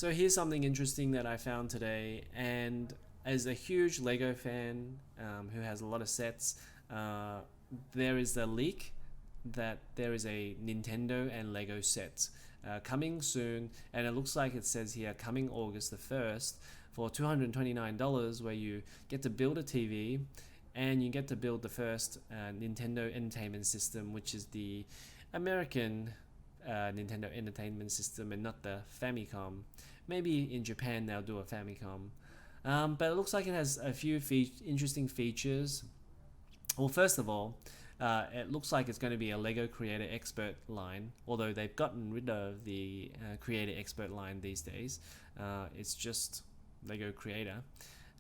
So here's something interesting that I found today, and as a huge Lego fan who has a lot of sets, uh, there is a leak that there is a Nintendo and Lego set coming soon, and it looks like it says here coming August the 1st for $229, where you get to build a TV and you get to build the first Nintendo Entertainment System, which is the American Nintendo Entertainment System and not the Famicom. Maybe in Japan they'll do a Famicom. But it looks like it has a few interesting features. Well, first of all, it looks like it's going to be a Lego Creator Expert line, although they've gotten rid of the Creator Expert line these days. It's just Lego Creator.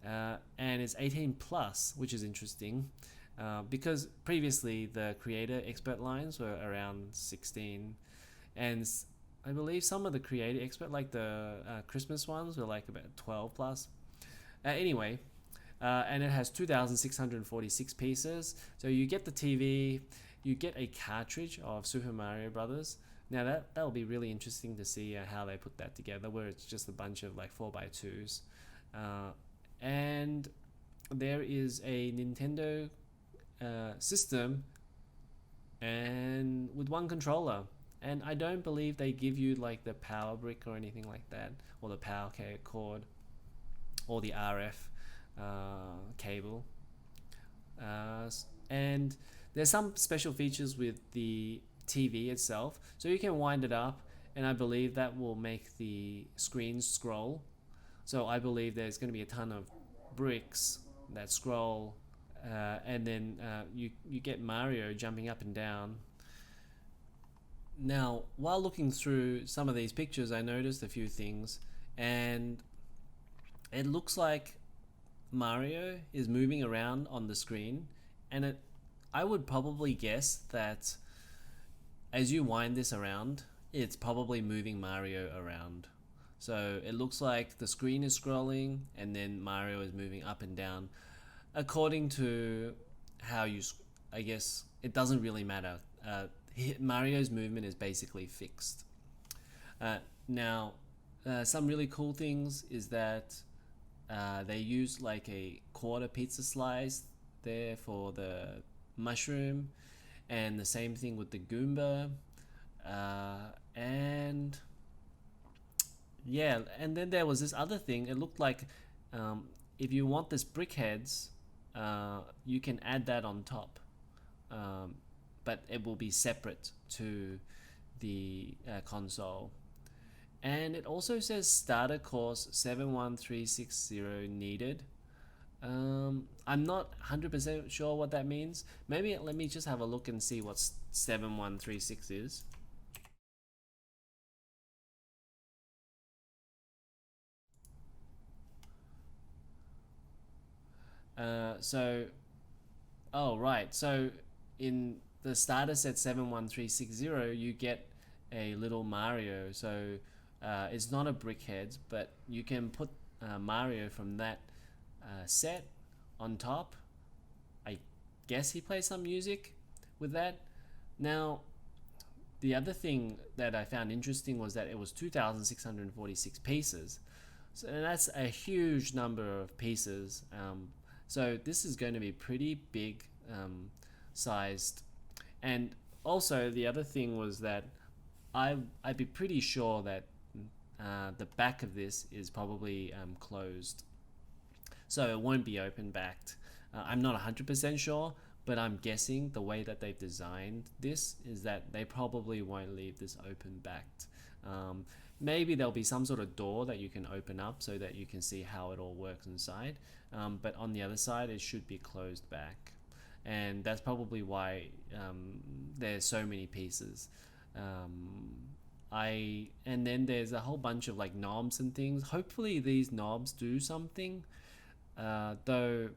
And it's 18 plus, which is interesting because previously the Creator Expert lines were around 16, and I believe some of the Creator Expert, like the Christmas ones, were like about 12 plus. Anyway, and it has 2,646 pieces. So you get the TV, you get a cartridge of Super Mario Brothers. Now that'll be really interesting to see how they put that together, where it's just a bunch of like 4x2s. And there is a Nintendo system and with one controller. And I don't believe they give you like the power brick or anything like that, or the power cord, or the RF cable. And there's some special features with the TV itself, so you can wind it up, and I believe that will make the screen scroll. So I believe there's going to be a ton of bricks that scroll, and then you get Mario jumping up and down. Now, while looking through some of these pictures, I noticed a few things, and it looks like Mario is moving around on the screen, and I would probably guess that as you wind this around, it's probably moving Mario around. So it looks like the screen is scrolling and then Mario is moving up and down according to how you, I guess it doesn't really matter. Mario's movement is basically fixed. Now, some really cool things is that they use like a quarter pizza slice there for the mushroom, and the same thing with the Goomba. And yeah, and then there was this other thing. It looked like if you want this brickheads, you can add that on top, but it will be separate to the console. And it also says starter course 71360 needed. I'm not 100% sure what that means. Maybe let me just have a look and see what 7136 is. So, oh right. So in the starter set 71360, you get a little Mario. So it's not a brickhead, but you can put Mario from that set on top. I guess he plays some music with that. Now, the other thing that I found interesting was that it was 2,646 pieces. So that's a huge number of pieces. So this is going to be pretty big sized. And also the other thing was that I'd be pretty sure that the back of this is probably closed. So it won't be open backed. I'm not 100% sure, but I'm guessing the way that they've designed this is that they probably won't leave this open backed. Maybe there'll be some sort of door that you can open up so that you can see how it all works inside. But on the other side, it should be closed back. And that's probably why there's so many pieces. And then there's a whole bunch of like knobs and things. Hopefully these knobs do something, though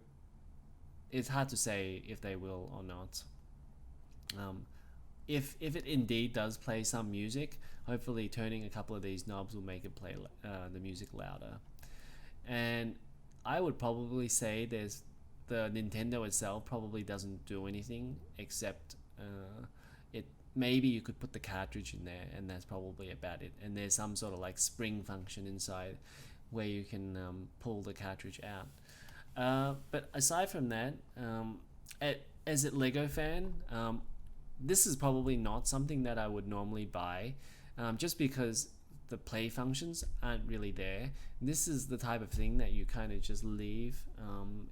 it's hard to say if they will or not. If it indeed does play some music, hopefully turning a couple of these knobs will make it play the music louder. And I would probably say the Nintendo itself probably doesn't do anything except it maybe you could put the cartridge in there, and that's probably about it. And there's some sort of like spring function inside where you can pull the cartridge out. But aside from that, as a Lego fan, this is probably not something that I would normally buy, just because the play functions aren't really there. This is the type of thing that you kind of just leave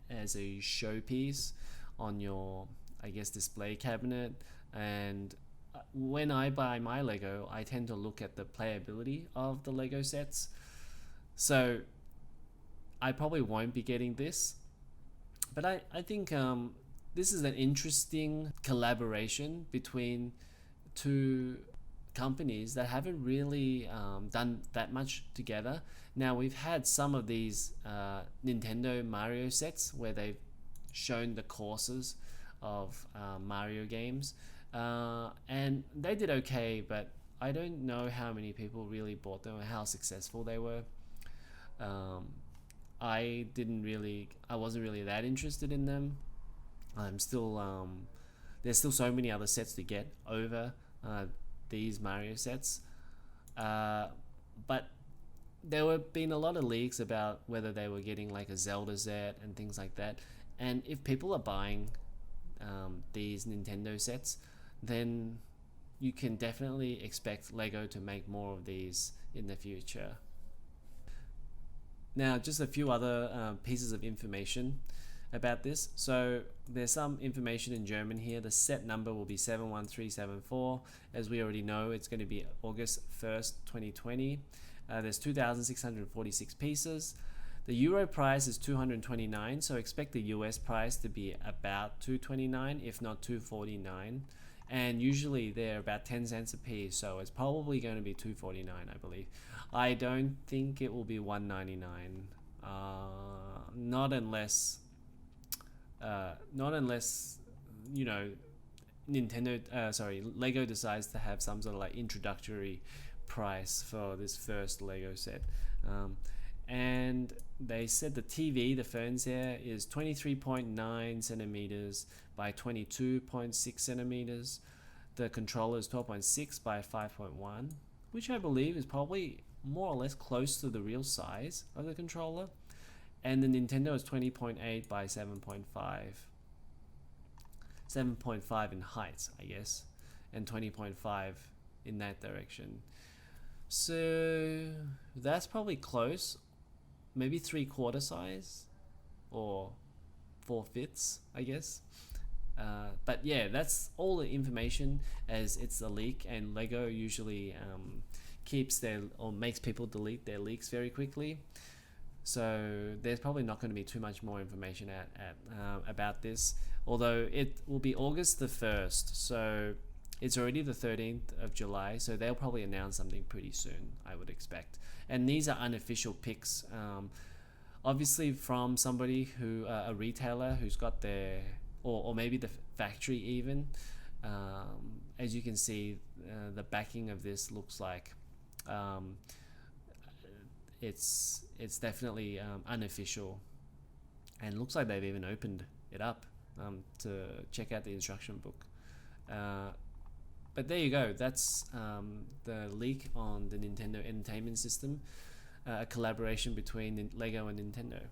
as a showpiece on your, I guess, display cabinet. And when I buy my Lego, I tend to look at the playability of the Lego sets. So I probably won't be getting this, but I think this is an interesting collaboration between two companies that haven't really done that much together. Now, we've had some of these Nintendo Mario sets where they've shown the courses of Mario games, and they did okay, but I don't know how many people really bought them or how successful they were. I wasn't really that interested in them. I'm still there's still so many other sets to get over these Mario sets, but there were been a lot of leaks about whether they were getting like a Zelda set and things like that. And if people are buying these Nintendo sets, then you can definitely expect Lego to make more of these in the future. Now, just a few other pieces of information about this. So there's some information in German here. The set number will be 71374. As we already know, it's going to be August 1st, 2020. There's 2,646 pieces. The Euro price is 229, so expect the US price to be about 229, if not 249. And usually they're about 10 cents a piece, so it's probably going to be 249, I believe. I don't think it will be 199. Not unless you know, Lego decides to have some sort of like introductory price for this first Lego set. And they said the TV, the phones here, is 23.9 centimeters by 22.6 centimeters. The controller is 12.6 by 5.1, which I believe is probably more or less close to the real size of the controller. And the Nintendo is 20.8 by 7.5. 7.5 in height, I guess, and 20.5 in that direction. So that's probably close, maybe 3/4 size or 4/5, I guess. But yeah, that's all the information, as it's a leak, and Lego usually makes people delete their leaks very quickly. So there's probably not going to be too much more information about this, although it will be August the 1st, so it's already the 13th of July, so they'll probably announce something pretty soon, I would expect. And these are unofficial pics, obviously from somebody a retailer who's got their, or maybe the factory even. As you can see, the backing of this looks like it's definitely unofficial, and looks like they've even opened it up to check out the instruction book. But there you go, that's the leak on the Nintendo Entertainment System, a collaboration between Lego and Nintendo.